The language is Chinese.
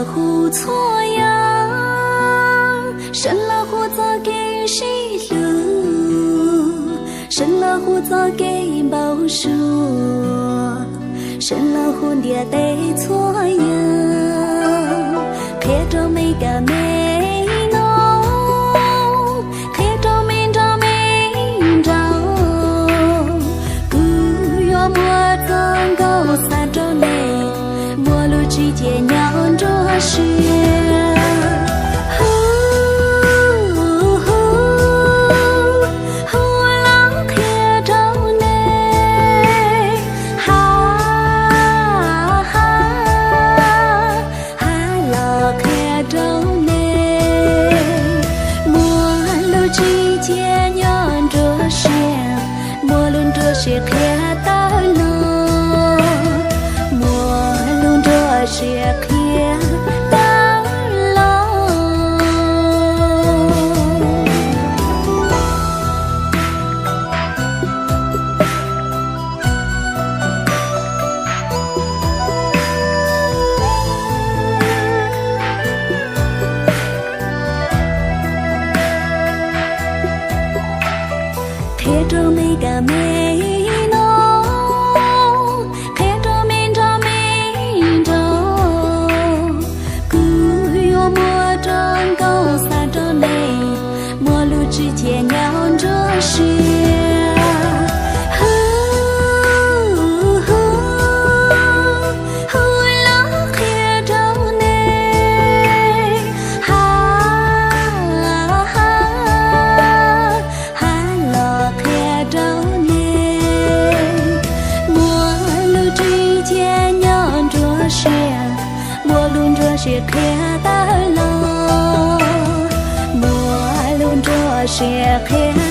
了胡错呀，生了胡子给谁路？生了胡子给报数，生了胡爹得错呀，看着每个美浓，看着每着每着，古月莫曾高三着内，莫路之间娘着雪。是看到了，莫论这是看到了。贴着每个美。之间娘着雪，了看着你，了看着你，陌路之间娘着雪，陌路着雪看到了。是看。